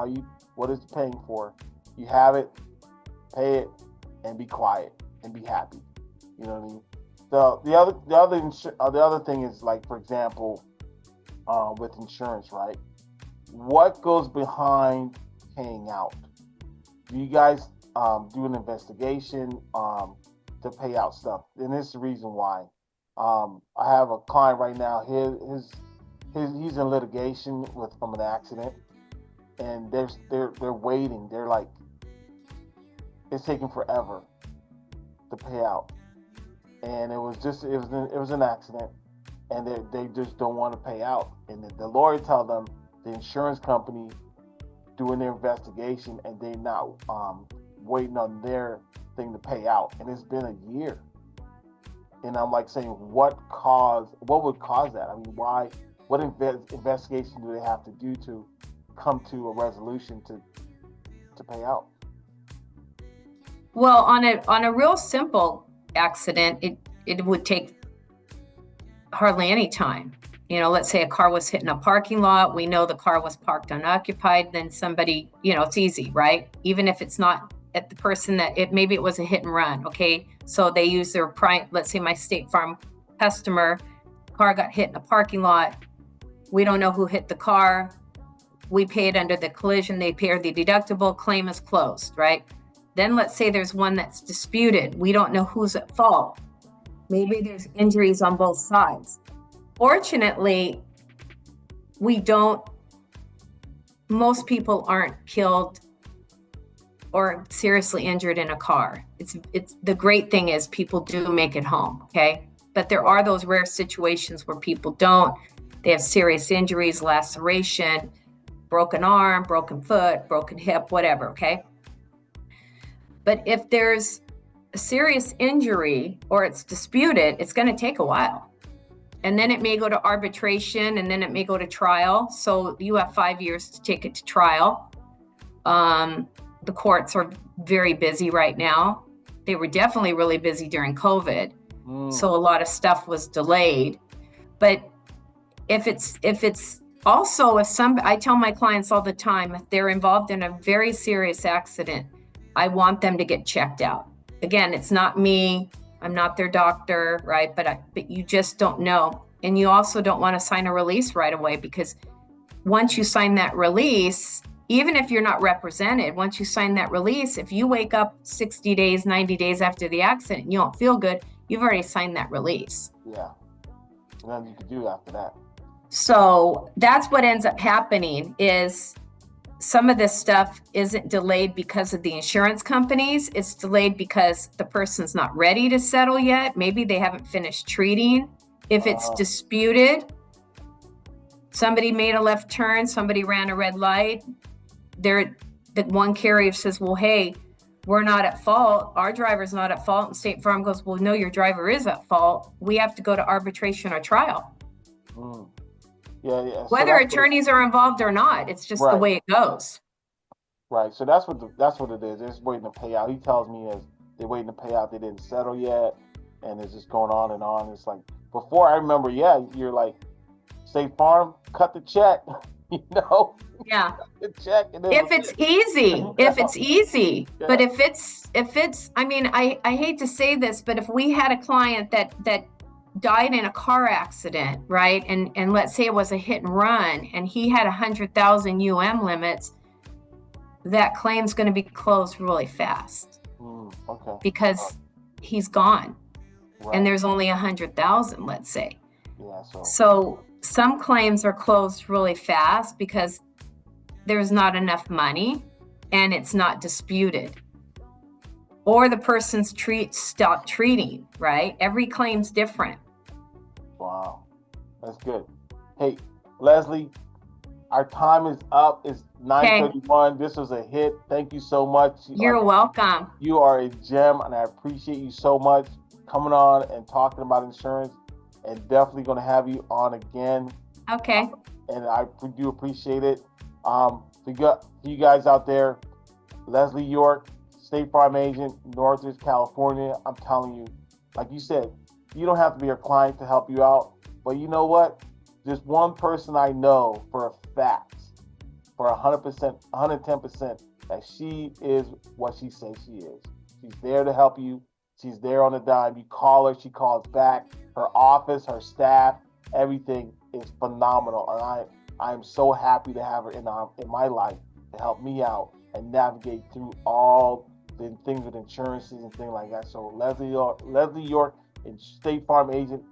what it's paying for, you have it, pay it, and be quiet and be happy. You know what I mean? So the other thing is, like, for example, with insurance, right? What goes behind paying out? Do you guys do an investigation to pay out stuff? And this is the reason why. I have a client right now. He's in litigation from an accident, and they're waiting. They're like, it's taking forever to pay out, and it was an accident, and they just don't want to pay out. And the lawyer tell them the insurance company doing their investigation, and they not waiting on their thing to pay out, and it's been a year. And I'm like saying, what would cause that? I mean, why? What investigation do they have to do to come to a resolution to pay out? Well, on a real simple accident, it would take hardly any time. Let's say a car was hit in a parking lot. We know the car was parked unoccupied. Then somebody, it's easy, right? Even if it's not at the person maybe it was a hit and run. Okay. So they use their let's say my State Farm customer, car got hit in a parking lot. We don't know who hit the car. We paid under the collision. They pay the deductible. Claim is closed, right? Then let's say there's one that's disputed. We don't know who's at fault. Maybe there's injuries on both sides. Fortunately, most people aren't killed or seriously injured in a car. It's the great thing is people do make it home, okay? But there are those rare situations where people don't. They have serious injuries, laceration, broken arm, broken foot, broken hip, whatever, okay? But if there's a serious injury or it's disputed, it's going to take a while. And then it may go to arbitration, and then it may go to trial. So you have 5 years to take it to trial. The courts are very busy right now. They were definitely really busy during COVID. So a lot of stuff was delayed. But I tell my clients all the time, if they're involved in a very serious accident, I want them to get checked out. Again, it's not me. I'm not their doctor, right? But you just don't know. And you also don't want to sign a release right away, because once you sign that release, even if you're not represented, once you sign that release, if you wake up 60 days, 90 days after the accident, and you don't feel good, you've already signed that release. Yeah. And then you can do after that. So that's what ends up happening is some of this stuff isn't delayed because of the insurance companies. It's delayed because the person's not ready to settle yet. Maybe they haven't finished treating. If it's disputed, somebody made a left turn, somebody ran a red light. The one carrier says, well, hey, we're not at fault. Our driver's not at fault. And State Farm goes, well, no, your driver is at fault. We have to go to arbitration or trial. Yeah. Whether attorneys are involved or not, it's just the way it goes. Right. So that's what it is. They're just waiting to pay out. He tells me they're waiting to pay out. They didn't settle yet, and it's just going on and on. It's like before. I remember. Yeah, you're like, State Farm, cut the check. Yeah. The check. And if it's easy, Yeah. But if it's, I mean, I hate to say this, but if we had a client that died in a car accident, right? And let's say it was a hit and run, and he had 100,000 limits, that claim's going to be closed really fast Okay. because he's gone, Right. and there's only 100,000, let's say. Yeah. So some claims are closed really fast because there's not enough money and it's not disputed. Or the person's stopped treating, right? Every claim's different. Wow. That's good. Hey, Leslie, our time is up. It's 9:31. This was a hit. Thank you so much. You're welcome. You are a gem, and I appreciate you so much coming on and talking about insurance, and definitely going to have you on again. Okay. And I do appreciate it. For you guys out there, Leslie York, State Farm agent, Northridge, California. I'm telling you, like you said, you don't have to be a client to help you out. But you know what? There's one person I know for a fact, for 100%, 110%, that she is what she says she is. She's there to help you. She's there on a dime. You call her, she calls back. Her office, her staff, everything is phenomenal. And I am so happy to have her in my life to help me out and navigate through all the things with insurances and things like that. So Leslie York, and State Farm agent,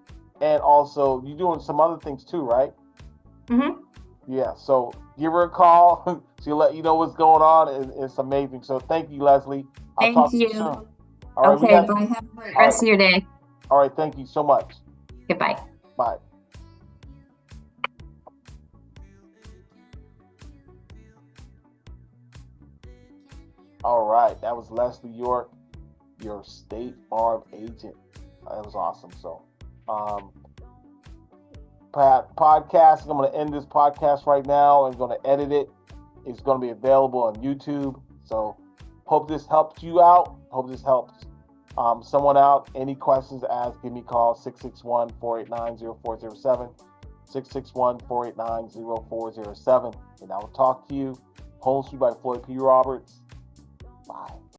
and also you're doing some other things too, right? Mm-hmm. Yeah. So give her a call. She'll let you know what's going on. It's amazing. So thank you, Leslie. I'll talk to you soon. All right. Okay. Bye. Have a great rest of your day. All right. Thank you so much. Goodbye. Bye. All right, that was Leslie York, your State Farm agent. That was awesome. So, podcast. I'm going to end this podcast right now. I'm going to edit it. It's going to be available on YouTube. So, hope this helped you out. Hope this helps someone out. Any questions, ask. Give me a call, 661-489-0407. 661-489-0407. And I will talk to you. Home Street by Floyd P. Roberts. Bye.